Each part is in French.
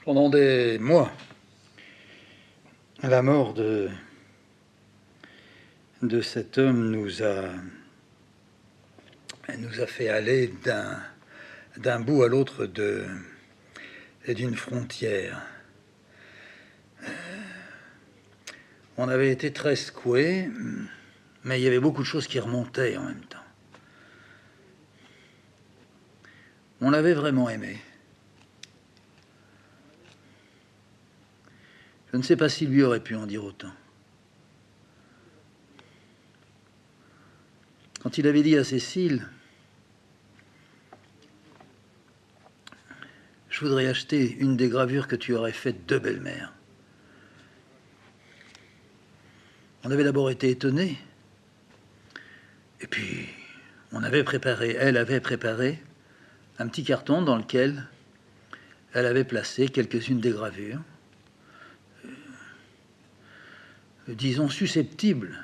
Pendant des mois, la mort de cet homme nous a fait aller d'un bout à l'autre d'une frontière. On avait été très secoués, mais il y avait beaucoup de choses qui remontaient en même temps. On l'avait vraiment aimé. Je ne sais pas si lui aurait pu en dire autant. Quand il avait dit à Cécile « Je voudrais acheter une des gravures que tu aurais faites de belle-mère », on avait d'abord été étonnés. Et puis, elle avait préparé un petit carton dans lequel elle avait placé quelques-unes des gravures, disons susceptibles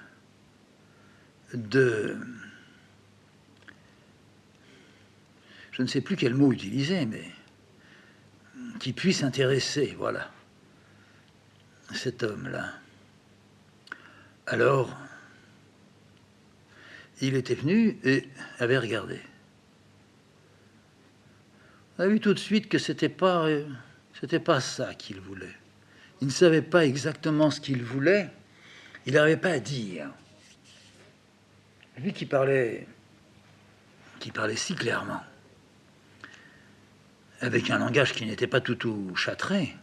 de... Je ne sais plus quel mot utiliser, mais qui puisse intéresser, voilà, cet homme-là. Alors, il était venu et avait regardé. On a vu tout de suite que c'était pas ça qu'il voulait. Il ne savait pas exactement ce qu'il voulait. Il n'avait pas à dire. Lui qui parlait si clairement, avec un langage qui n'était pas tout châtré,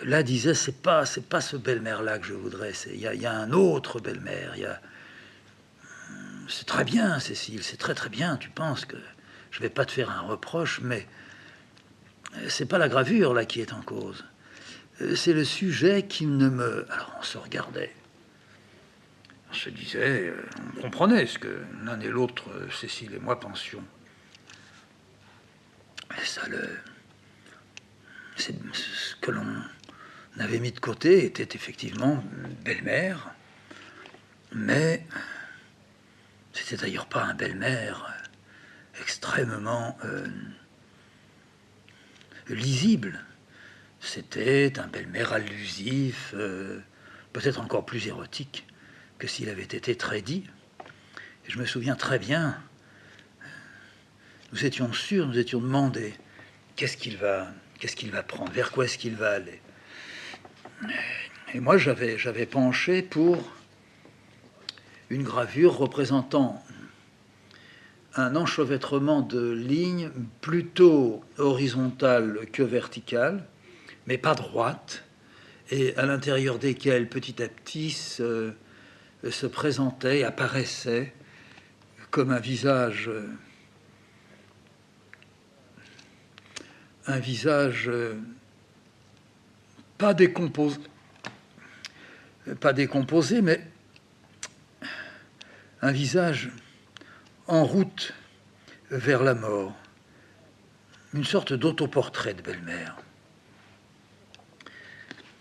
là disait c'est pas ce belle-mère-là que je voudrais. Il y a un autre belle-mère. C'est très bien, Cécile, c'est très très bien. Tu penses que je vais pas te faire un reproche, mais c'est pas la gravure là qui est en cause. C'est le sujet qui ne me... Alors on se regardait. On se disait, on comprenait ce que l'un et l'autre, Cécile et moi, pensions. Ce que l'on avait mis de côté était effectivement belle-mère, mais c'était d'ailleurs pas un belle-mère extrêmement lisible. C'était un belle-mère allusif, peut-être encore plus érotique que s'il avait été très dit. Et je me souviens très bien, nous étions sûrs, nous étions demandés qu'est-ce qu'il va prendre, vers quoi est-ce qu'il va aller. Et moi, j'avais penché pour une gravure représentant un enchevêtrement de lignes plutôt horizontales que verticales, mais pas droites, et à l'intérieur desquelles, petit à petit, se présentait, apparaissait comme un visage pas décomposé, mais un visage en route vers la mort, une sorte d'autoportrait de belle-mère.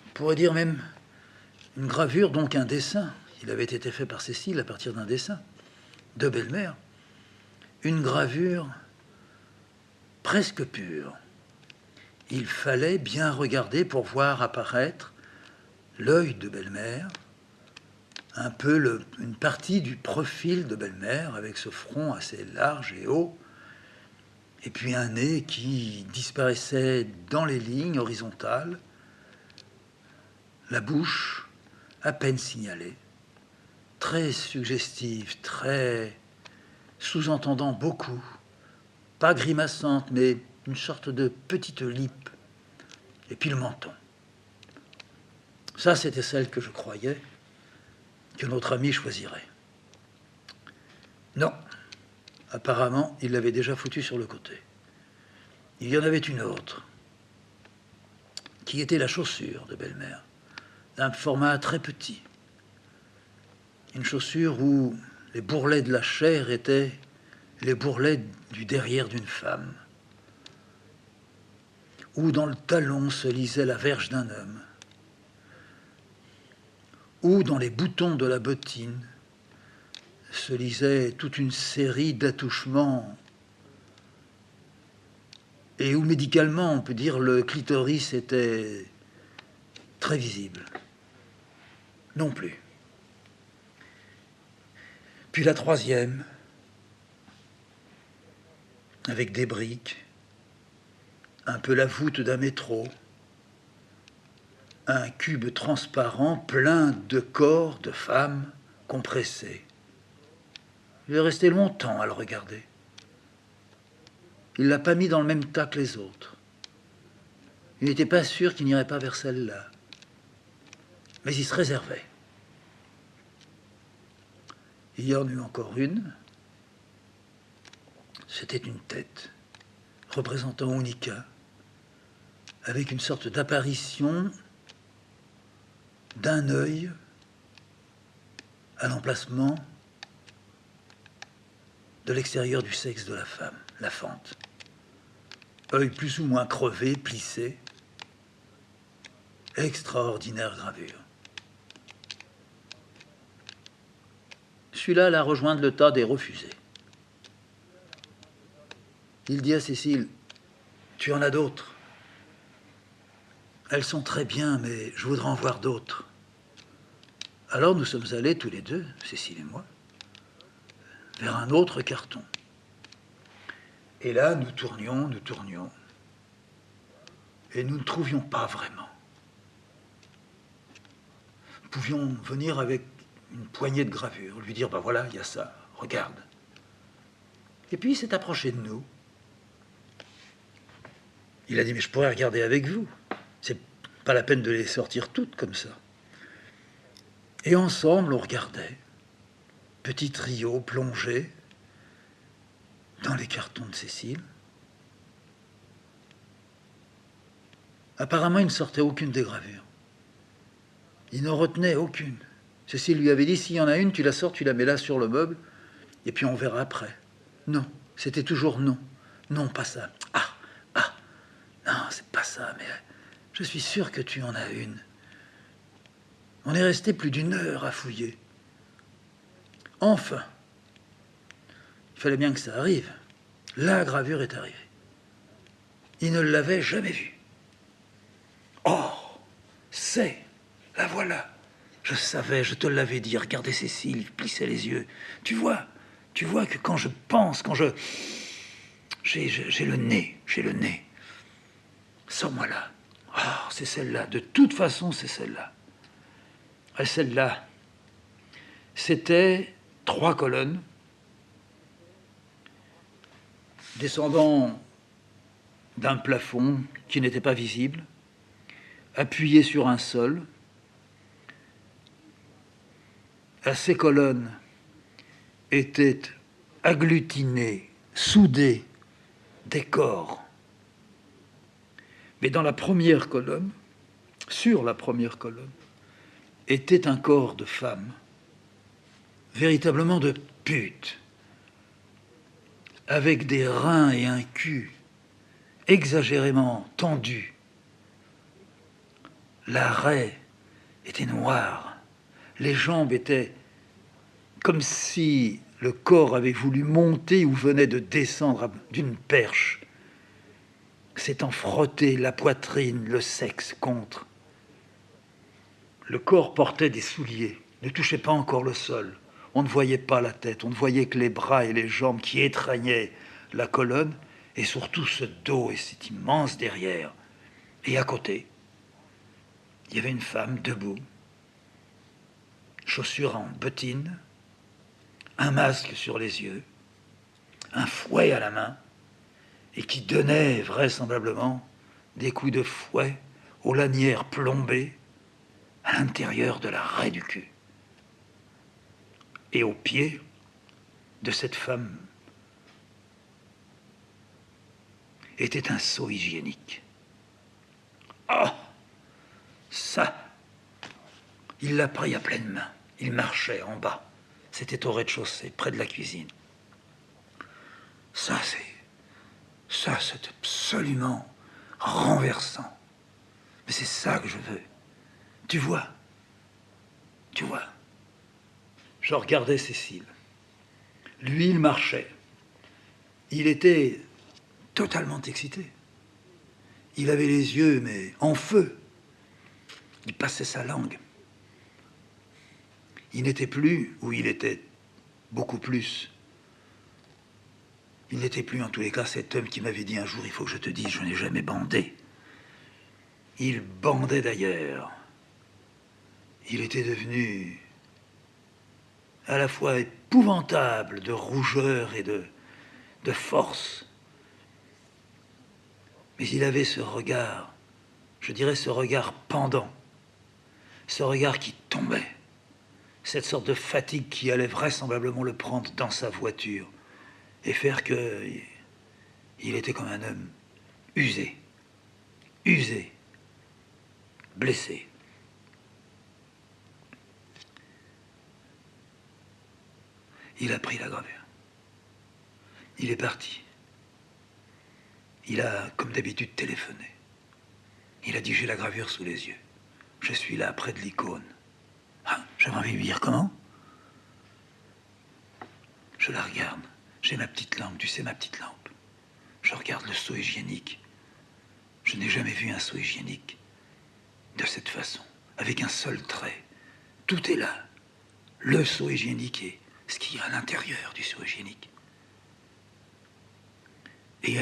On pourrait dire même une gravure, donc un dessin. Il avait été fait par Cécile à partir d'un dessin de belle-mère. Une gravure presque pure. Il fallait bien regarder pour voir apparaître l'œil de belle-mère, un peu une partie du profil de belle-mère, avec ce front assez large et haut, et puis un nez qui disparaissait dans les lignes horizontales, la bouche à peine signalée, très suggestive, très sous-entendant beaucoup, pas grimaçante, mais une sorte de petite lippe, et puis le menton. Ça, c'était celle que je croyais que notre ami choisirait. Non, apparemment, il l'avait déjà foutu sur le côté. Il y en avait une autre, qui était la chaussure de belle-mère, d'un format très petit. Une chaussure où les bourrelets de la chair étaient les bourrelets du derrière d'une femme, où dans le talon se lisait la verge d'un homme, où dans les boutons de la bottine se lisait toute une série d'attouchements et où médicalement, on peut dire, le clitoris était très visible. Non plus. Puis la troisième, avec des briques, un peu la voûte d'un métro, un cube transparent plein de corps de femmes compressés. Il est resté longtemps à le regarder. Il ne l'a pas mis dans le même tas que les autres. Il n'était pas sûr qu'il n'irait pas vers celle-là. Mais il se réservait. Il y en eut encore une. C'était une tête représentant Onika, avec une sorte d'apparition d'un œil à l'emplacement de l'extérieur du sexe de la femme, la fente. Œil plus ou moins crevé, plissé. Extraordinaire gravure. Celui-là alla rejoindre le tas des refusés. Il dit à Cécile, « Tu en as d'autres. Elles sont très bien, mais je voudrais en voir d'autres. » Alors nous sommes allés tous les deux, Cécile et moi, vers un autre carton. Et là, nous tournions, et nous ne trouvions pas vraiment. Nous pouvions venir avec une poignée de gravures, lui dire, ben voilà, il y a ça, regarde. Et puis il s'est approché de nous. Il a dit, mais je pourrais regarder avec vous. C'est pas la peine de les sortir toutes comme ça. Et ensemble, on regardait, petit trio plongé dans les cartons de Cécile. Apparemment, il ne sortait aucune des gravures. Il n'en retenait aucune. Cécile lui avait dit, s'il y en a une, tu la sors, tu la mets là sur le meuble, et puis on verra après. Non, c'était toujours non. Non, pas ça. Non, c'est pas ça, mais je suis sûr que tu en as une. On est resté plus d'une heure à fouiller. Enfin, il fallait bien que ça arrive. La gravure est arrivée. Il ne l'avait jamais vue. Oh, c'est, la voilà. Je savais, je te l'avais dit. Regardez Cécile, il plissait les yeux. Tu vois que quand je pense, quand j'ai le nez. Sors-moi là. Oh, c'est celle-là. De toute façon, c'est celle-là. Et celle-là, c'était 3 colonnes descendant d'un plafond qui n'était pas visible, appuyé sur un sol. À ces colonnes étaient agglutinés, soudés des corps. Mais dans la première colonne, sur la première colonne, était un corps de femme, véritablement de pute, avec des reins et un cul exagérément tendus. La raie était noire, les jambes étaient comme si le corps avait voulu monter ou venait de descendre d'une perche, s'étant frotté la poitrine, le sexe contre. Le corps portait des souliers, ne touchait pas encore le sol. On ne voyait pas la tête, on ne voyait que les bras et les jambes qui étreignaient la colonne, et surtout ce dos et cet immense derrière. Et à côté, il y avait une femme debout, chaussures en bottines, un masque sur les yeux, un fouet à la main, et qui donnait vraisemblablement des coups de fouet aux lanières plombées à l'intérieur de la raie du cul. Et au pied de cette femme était un seau hygiénique. Oh, ça, il l'a pris à pleine main. Il marchait en bas. C'était au rez-de-chaussée, près de la cuisine. Ça, c'est absolument renversant. Mais c'est ça que je veux. Tu vois. Je regardais Cécile. Lui, il marchait. Il était totalement excité. Il avait les yeux, mais en feu. Il passait sa langue. Il n'était plus, ou il était beaucoup plus. Il n'était plus, en tous les cas, cet homme qui m'avait dit un jour, il faut que je te dise, je n'ai jamais bandé. Il bandait d'ailleurs. Il était devenu à la fois épouvantable de rougeur et de force. Mais il avait ce regard, je dirais ce regard pendant, ce regard qui tombait, cette sorte de fatigue qui allait vraisemblablement le prendre dans sa voiture et faire que il était comme un homme usé, blessé. Il a pris la gravure. Il est parti. Il a, comme d'habitude, téléphoné. Il a dit, j'ai la gravure sous les yeux. Je suis là, près de l'icône. Ah, j'avais envie de lui dire, comment? Je la regarde. J'ai ma petite lampe, tu sais, ma petite lampe. Je regarde le seau hygiénique. Je n'ai jamais vu un seau hygiénique de cette façon, avec un seul trait. Tout est là. Le seau hygiénique et ce qu'il y a à l'intérieur du seau hygiénique. Et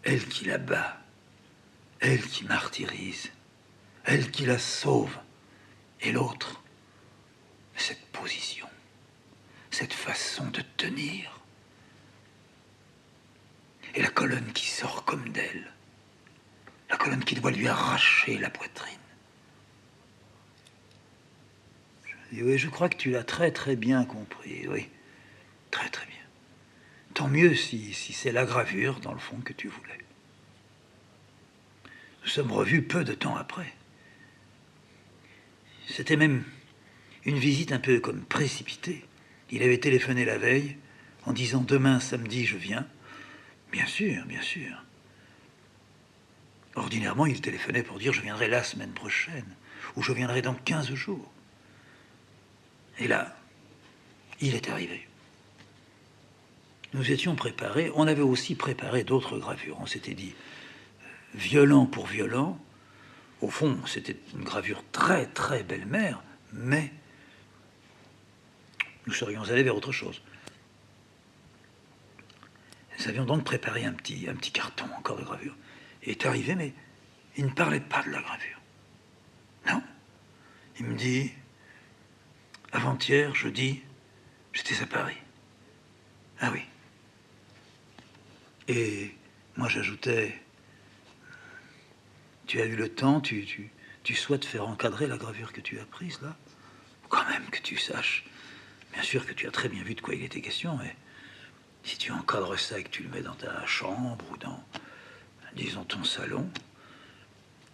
elle qui la bat, elle qui martyrise, elle qui la sauve, et l'autre, cette position, cette façon de tenir, et la colonne qui sort comme d'elle, la colonne qui doit lui arracher la poitrine. Je dis, oui, je crois que tu l'as très très bien compris, oui, très très bien. Tant mieux si c'est la gravure, dans le fond, que tu voulais. Nous sommes revus peu de temps après. C'était même une visite un peu comme précipitée. Il avait téléphoné la veille en disant « Demain, samedi, je viens ». Bien sûr, bien sûr. Ordinairement, il téléphonait pour dire « Je viendrai la semaine prochaine » ou « Je viendrai dans 15 jours ». Et là, il est arrivé. Nous étions préparés. On avait aussi préparé d'autres gravures. On s'était dit violent pour violent. Au fond, c'était une gravure très, très belle-mère, mais nous serions allés vers autre chose. Nous avions donc préparé un petit carton encore de gravure. Il est arrivé, mais il ne parlait pas de la gravure. Non. Il me dit, avant-hier, jeudi, j'étais à Paris. Ah oui. Et moi, j'ajoutais, tu as eu le temps, tu souhaites faire encadrer la gravure que tu as prise, là? Quand même que tu saches. Bien sûr que tu as très bien vu de quoi il était question, mais si tu encadres ça et que tu le mets dans ta chambre ou dans, disons, ton salon,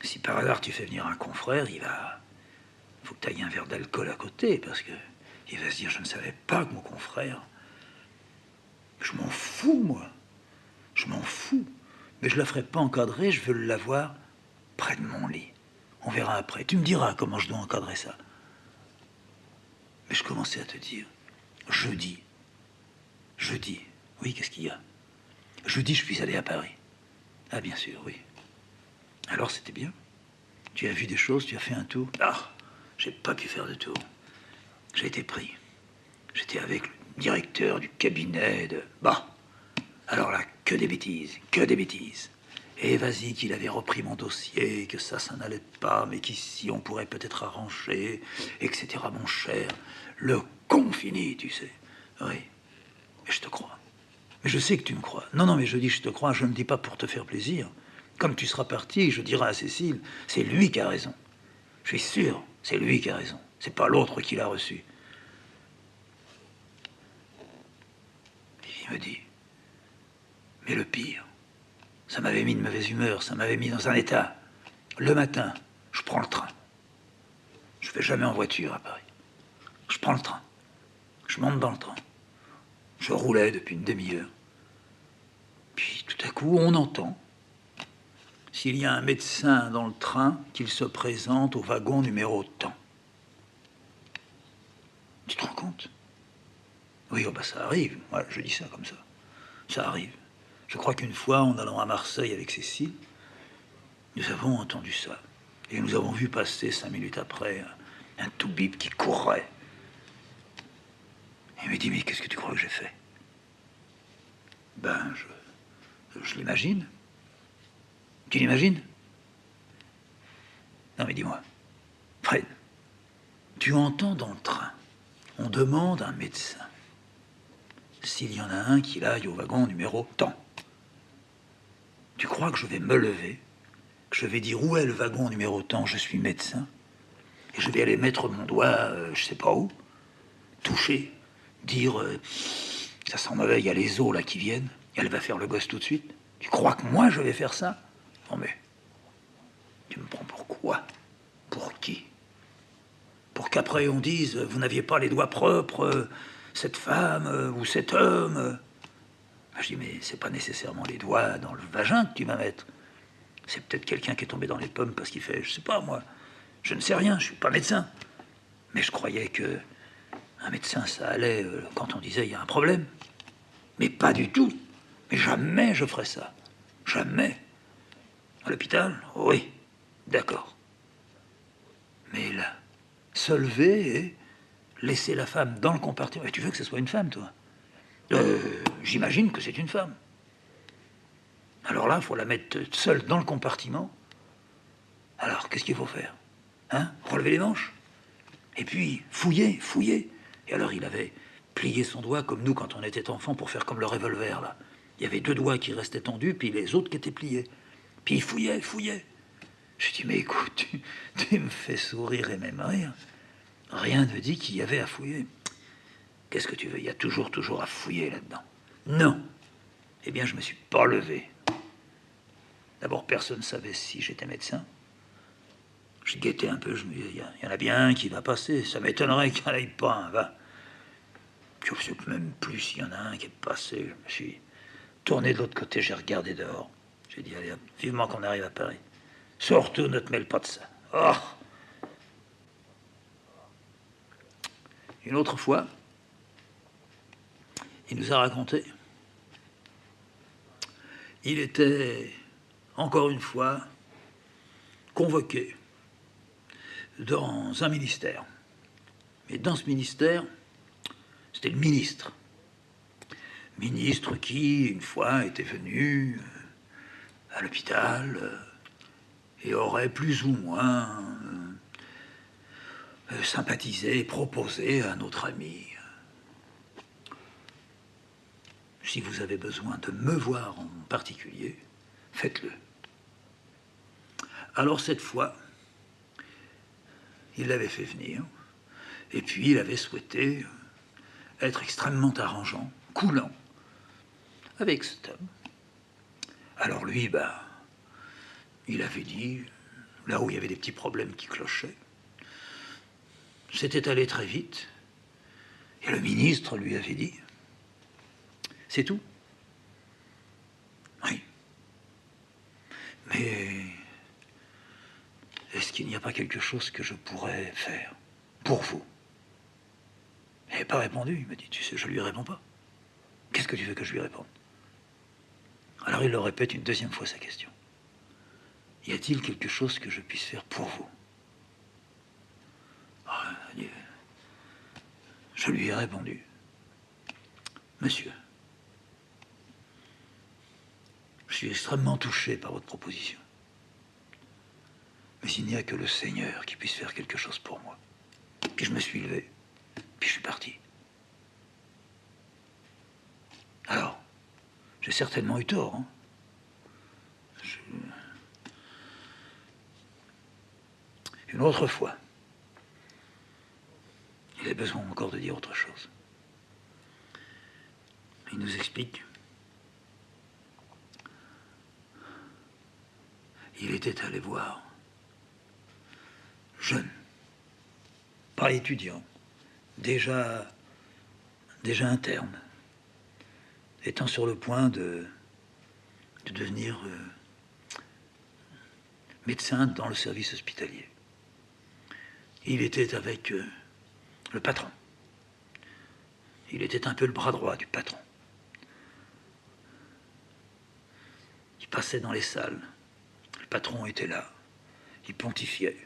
si par hasard tu fais venir un confrère, il faut que tu ailles un verre d'alcool à côté, parce que il va se dire, je ne savais pas que mon confrère... Je m'en fous, moi. Je m'en fous. Mais je ne la ferai pas encadrer, je veux l'avoir près de mon lit. On verra après. Tu me diras comment je dois encadrer ça. Mais je commençais à te dire, jeudi, oui, qu'est-ce qu'il y a? Jeudi, je suis allé à Paris. Ah, bien sûr, oui. Alors, c'était bien. Tu as vu des choses, tu as fait un tour. Ah, j'ai pas pu faire de tour. J'ai été pris. J'étais avec le directeur du cabinet de... Bah, alors là, que des bêtises, que des bêtises. Et vas-y, qu'il avait repris mon dossier, que ça n'allait pas, mais qu'ici, on pourrait peut-être arranger, etc., mon cher. Le con fini, tu sais. Oui, mais je te crois. Mais je sais que tu me crois. Non, mais je dis je te crois, je ne dis pas pour te faire plaisir. Comme tu seras parti, je dirai à Cécile, c'est lui qui a raison. Je suis sûr, c'est lui qui a raison. C'est pas l'autre qui l'a reçu. Il me dit, mais le pire, ça m'avait mis de mauvaise humeur, ça m'avait mis dans un état. Le matin, je prends le train. Je vais jamais en voiture à Paris. Je prends le train. Je monte dans le train. Je roulais depuis une demi-heure. Puis tout à coup, on entend, s'il y a un médecin dans le train, qu'il se présente au wagon numéro tant. Tu te rends compte? Oui, oh bah ça arrive. Moi, je dis ça comme ça. Ça arrive. Je crois qu'une fois, en allant à Marseille avec Cécile, Nous avons entendu ça. Et nous avons vu passer 5 minutes après un toubib qui courait. Il me dit, mais qu'est-ce que tu crois que j'ai fait? Ben, je l'imagine. Tu l'imagines? Non, mais dis-moi, Fred, tu entends dans le train, on demande à un médecin s'il y en a un qui aille au wagon numéro tant. Tu crois que je vais me lever, que je vais dire où est le wagon numéro tant, je suis médecin, et je vais aller mettre mon doigt, je sais pas où, toucher, dire ça sent mauvais, il y a les os là qui viennent, et elle va faire le gosse tout de suite. Tu crois que moi je vais faire ça? Non mais, tu me prends pour quoi? Pour qui? Pour qu'après on dise vous n'aviez pas les doigts propres, cette femme ou cet homme. Je dis mais c'est pas nécessairement les doigts dans le vagin que tu vas mettre. C'est peut-être quelqu'un qui est tombé dans les pommes parce qu'il fait, je sais pas moi, je ne sais rien, je suis pas médecin. Mais je croyais que un médecin ça allait quand on disait il y a un problème. Mais pas du tout. Mais jamais je ferais ça. Jamais. À l'hôpital? Oui. D'accord. Mais là, se lever et laisser la femme dans le compartiment. Et tu veux que ce soit une femme, toi? J'imagine que c'est une femme. Alors là, il faut la mettre seule dans le compartiment. Alors, qu'est-ce qu'il faut faire? Hein? Relever les manches? Et puis, fouiller, fouiller. Et alors, il avait plié son doigt comme nous quand on était enfant pour faire comme le revolver, là. Il y avait 2 doigts qui restaient tendus, puis les autres qui étaient pliés. Puis il fouillait, fouillait. Je dis, mais écoute, tu me fais sourire et même rire. Rien ne dit qu'il y avait à fouiller. Qu'est-ce que tu veux? Il y a toujours à fouiller là-dedans. Non. Eh bien, je me suis pas levé. D'abord, personne ne savait si j'étais médecin. Je guettais un peu, je me disais, il y en a bien un qui va passer. Ça m'étonnerait qu'il n'y en ait pas un, va. Je ne sais même plus s'il y en a un qui est passé. Je me suis tourné de l'autre côté, j'ai regardé dehors. J'ai dit, allez, vivement qu'on arrive à Paris. Surtout, ne te mêle pas de ça. Oh! Une autre fois, il nous a raconté, il était, encore une fois, convoqué dans un ministère. Et dans ce ministère, c'était le ministre. Ministre qui, une fois, était venu à l'hôpital et aurait plus ou moins sympathisé, proposé à notre ami. Si vous avez besoin de me voir en particulier, faites-le. Alors cette fois, il l'avait fait venir, et puis il avait souhaité être extrêmement arrangeant, coulant, avec cet homme. Alors lui, il avait dit, là où il y avait des petits problèmes qui clochaient, c'était allé très vite, et le ministre lui avait dit, c'est tout? Oui. Mais est-ce qu'il n'y a pas quelque chose que je pourrais faire pour vous? Il n'avait pas répondu. Il m'a dit, tu sais, je lui réponds pas. Qu'est-ce que tu veux que je lui réponde? Alors il leur répète une deuxième fois sa question. Y a-t-il quelque chose que je puisse faire pour vous? Je lui ai répondu, monsieur, je suis extrêmement touché par votre proposition. Mais il n'y a que le Seigneur qui puisse faire quelque chose pour moi. Puis je me suis levé, puis je suis parti. Alors, j'ai certainement eu tort. Hein. Une autre fois, il a besoin encore de dire autre chose. Il nous explique. Il était allé voir, jeune, pas étudiant, déjà interne, étant sur le point de devenir médecin dans le service hospitalier. Il était avec le patron. Il était un peu le bras droit du patron. Il passait dans les salles. Le patron était là. Il pontifiait.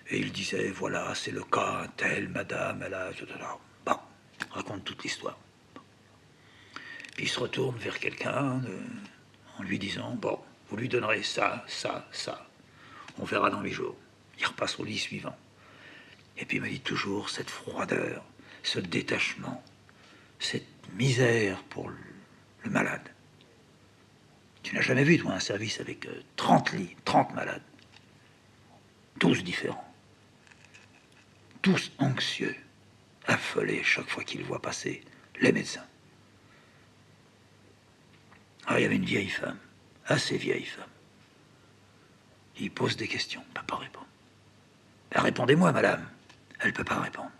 Et il disait, voilà, c'est le cas, un tel, madame, elle a... Bon, raconte toute l'histoire. Puis il se retourne vers quelqu'un en lui disant, bon, vous lui donnerez ça, ça, ça. On verra dans 8 jours. Il repasse au lit suivant. Et puis il me dit toujours cette froideur, ce détachement, cette misère pour le malade. Tu n'as jamais vu, toi, un service avec 30 lits, 30 malades. Tous différents. Tous anxieux, affolés chaque fois qu'ils voient passer les médecins. Ah, il y avait une vieille femme, assez vieille femme. Il pose des questions, elle ne peut pas répondre. Ben, répondez-moi, madame. Elle ne peut pas répondre.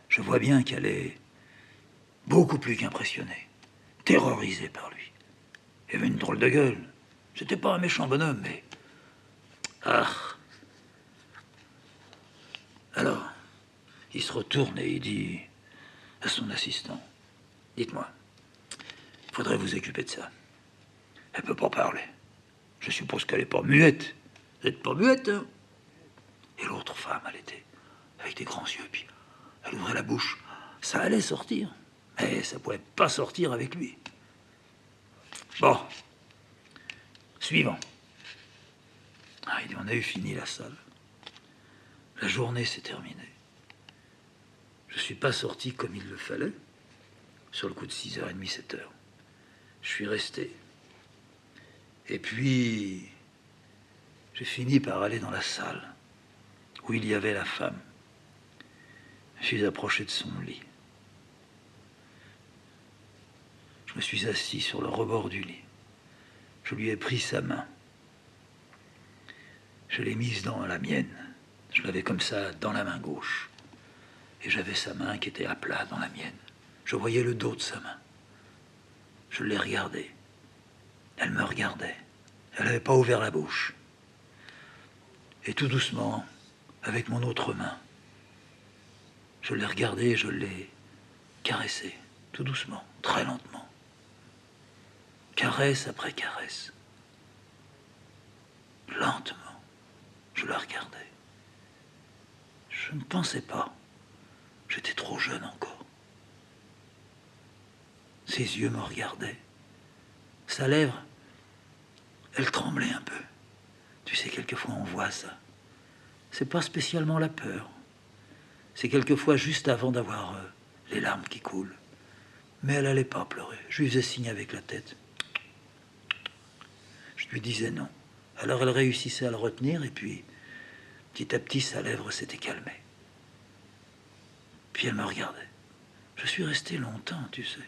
Je vois bien qu'elle est beaucoup plus qu'impressionnée, terrorisée par lui. Il avait une drôle de gueule. C'était pas un méchant bonhomme, mais... Ah. Alors, il se retourne et il dit à son assistant, dites-moi, il faudrait vous occuper de ça. Elle peut pas parler. Je suppose qu'elle est pas muette. Vous n'êtes pas muette, hein? Et l'autre femme, elle était avec des grands yeux, puis elle ouvrait la bouche. Ça allait sortir, mais ça pouvait pas sortir avec lui. Bon. Suivant. Ah, il dit, on a eu fini la salle. La journée s'est terminée. Je suis pas sorti comme il le fallait, sur le coup de 6h30, 7h. Je suis resté. Et puis, j'ai fini par aller dans la salle où il y avait la femme. Je suis approché de son lit. Je me suis assis sur le rebord du lit. Je lui ai pris sa main. Je l'ai mise dans la mienne. Je l'avais comme ça dans la main gauche. Et j'avais sa main qui était à plat dans la mienne. Je voyais le dos de sa main. Je l'ai regardée. Elle me regardait. Elle n'avait pas ouvert la bouche. Et tout doucement, avec mon autre main, je l'ai regardée et je l'ai caressée. Tout doucement, très lentement. Caresse après caresse. Lentement, je la regardais. Je ne pensais pas. J'étais trop jeune encore. Ses yeux me regardaient. Sa lèvre, elle tremblait un peu. Tu sais, quelquefois on voit ça. C'est pas spécialement la peur. C'est quelquefois juste avant d'avoir les larmes qui coulent. Mais elle allait pas pleurer. Je lui faisais signe avec la tête. Je lui disais non. Alors elle réussissait à le retenir et puis, petit à petit, sa lèvre s'était calmée. Puis elle me regardait. Je suis resté longtemps, tu sais.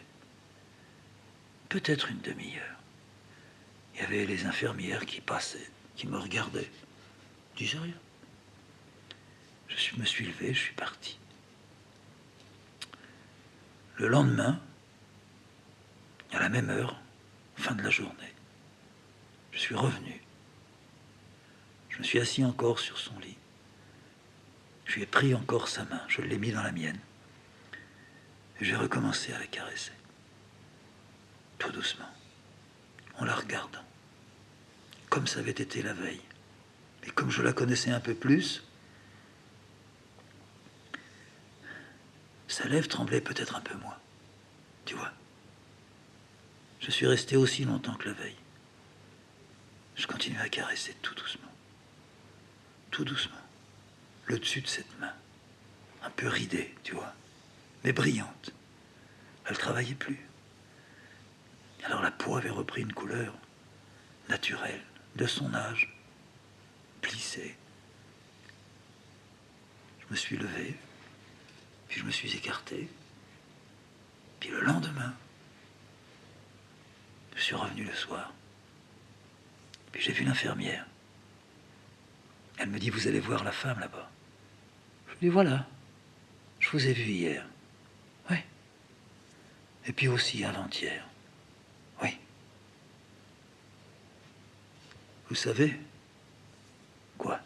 Peut-être une demi-heure. Il y avait les infirmières qui passaient, qui me regardaient. Je disais rien. Je me suis levé, je suis parti. Le lendemain, à la même heure, fin de la journée, je suis revenu. Je me suis assis encore sur son lit. Je lui ai pris encore sa main, je l'ai mis dans la mienne. Et j'ai recommencé à la caresser. Tout doucement, en la regardant. Comme ça avait été la veille. Et comme je la connaissais un peu plus, sa lèvre tremblait peut-être un peu moins. Tu vois. Je suis resté aussi longtemps que la veille. Je continuais à caresser tout doucement. Tout doucement. Le dessus de cette main. Un peu ridée, tu vois. Mais brillante. Elle ne travaillait plus. Alors la peau avait repris une couleur naturelle, de son âge, plissée. Je me suis levé, puis je me suis écarté. Puis le lendemain, je suis revenu le soir. Puis j'ai vu l'infirmière. Elle me dit, vous allez voir la femme là-bas. Je lui dis, voilà, je vous ai vu hier. Oui. Et puis aussi avant-hier. Oui. Vous savez quoi?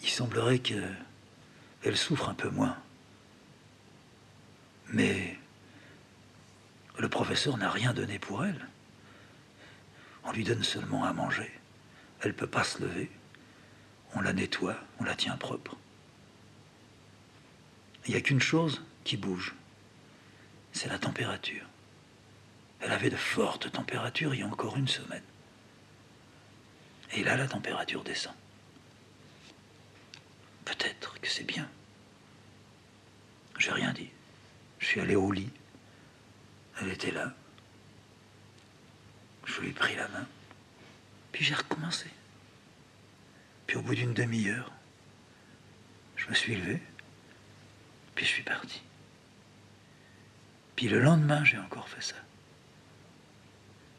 Il semblerait qu'elle souffre un peu moins. Mais le professeur n'a rien donné pour elle. On lui donne seulement à manger. Elle ne peut pas se lever. On la nettoie, on la tient propre. Il n'y a qu'une chose qui bouge, c'est la température. Elle avait de fortes températures il y a encore une semaine. Et là, la température descend. Peut-être que c'est bien. J'ai rien dit. Je suis allé au lit. Elle était là. Je lui ai pris la main. Puis j'ai recommencé. Puis au bout d'une demi-heure, je me suis levé. Puis je suis parti. Puis le lendemain, j'ai encore fait ça.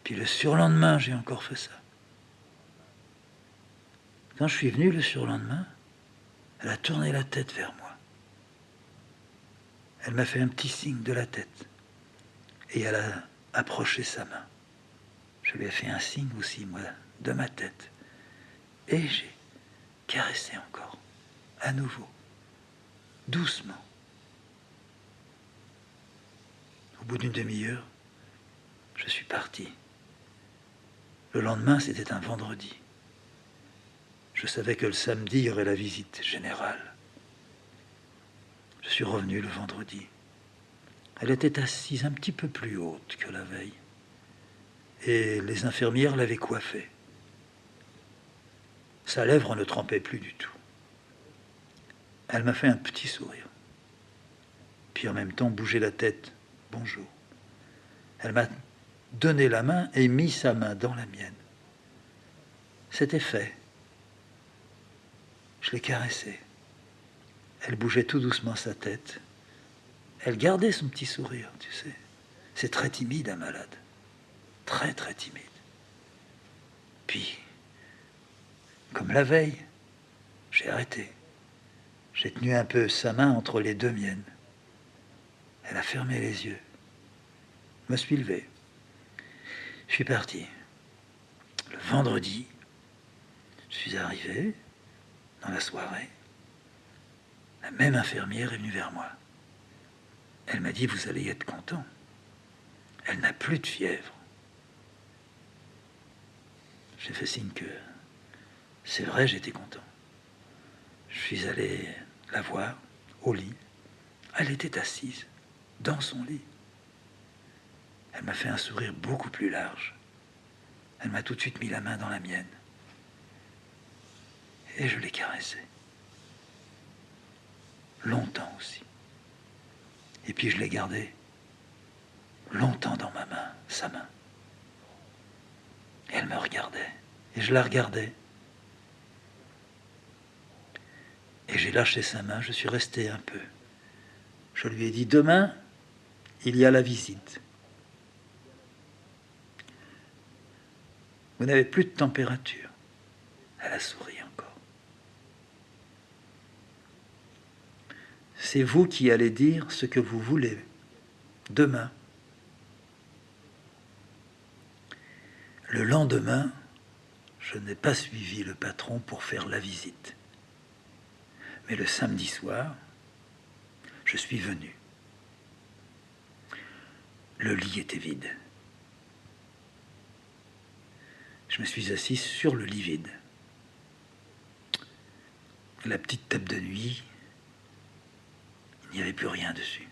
Puis le surlendemain, j'ai encore fait ça. Quand je suis venu le surlendemain, elle a tourné la tête vers moi. Elle m'a fait un petit signe de la tête. Et elle a approché sa main. Je lui ai fait un signe aussi, moi, de ma tête. Et j'ai caressé encore, à nouveau, doucement. Au bout d'une demi-heure, je suis parti. Le lendemain, c'était un vendredi. Je savais que le samedi, il y aurait la visite générale. Je suis revenu le vendredi. Elle était assise un petit peu plus haute que la veille. Et les infirmières l'avaient coiffée. Sa lèvre ne trempait plus du tout. Elle m'a fait un petit sourire. Puis en même temps, bouger la tête. Bonjour. Elle m'a donné la main et mis sa main dans la mienne. C'était fait. Je l'ai caressée. Elle bougeait tout doucement sa tête. Elle gardait son petit sourire, tu sais. C'est très timide, un malade. Très, très timide. Puis, comme la veille, j'ai arrêté. J'ai tenu un peu sa main entre les deux miennes. Elle a fermé les yeux. Je me suis levé. Je suis parti. Le vendredi, je suis arrivé dans la soirée. La même infirmière est venue vers moi. Elle m'a dit, vous allez être content. Elle n'a plus de fièvre. J'ai fait signe que c'est vrai, j'étais content. Je suis allé la voir au lit. Elle était assise dans son lit. Elle m'a fait un sourire beaucoup plus large. Elle m'a tout de suite mis la main dans la mienne. Et je l'ai caressée. Longtemps aussi. Et puis je l'ai gardée longtemps dans ma main, sa main. Et elle me regardait. Et je la regardais. Et j'ai lâché sa main, je suis resté un peu. Je lui ai dit, demain, il y a la visite. Vous n'avez plus de température. Elle a souri encore. C'est vous qui allez dire ce que vous voulez demain. Le lendemain, je n'ai pas suivi le patron pour faire la visite. Mais le samedi soir, je suis venu. Le lit était vide. Je me suis assis sur le lit vide. La petite table de nuit, il n'y avait plus rien dessus.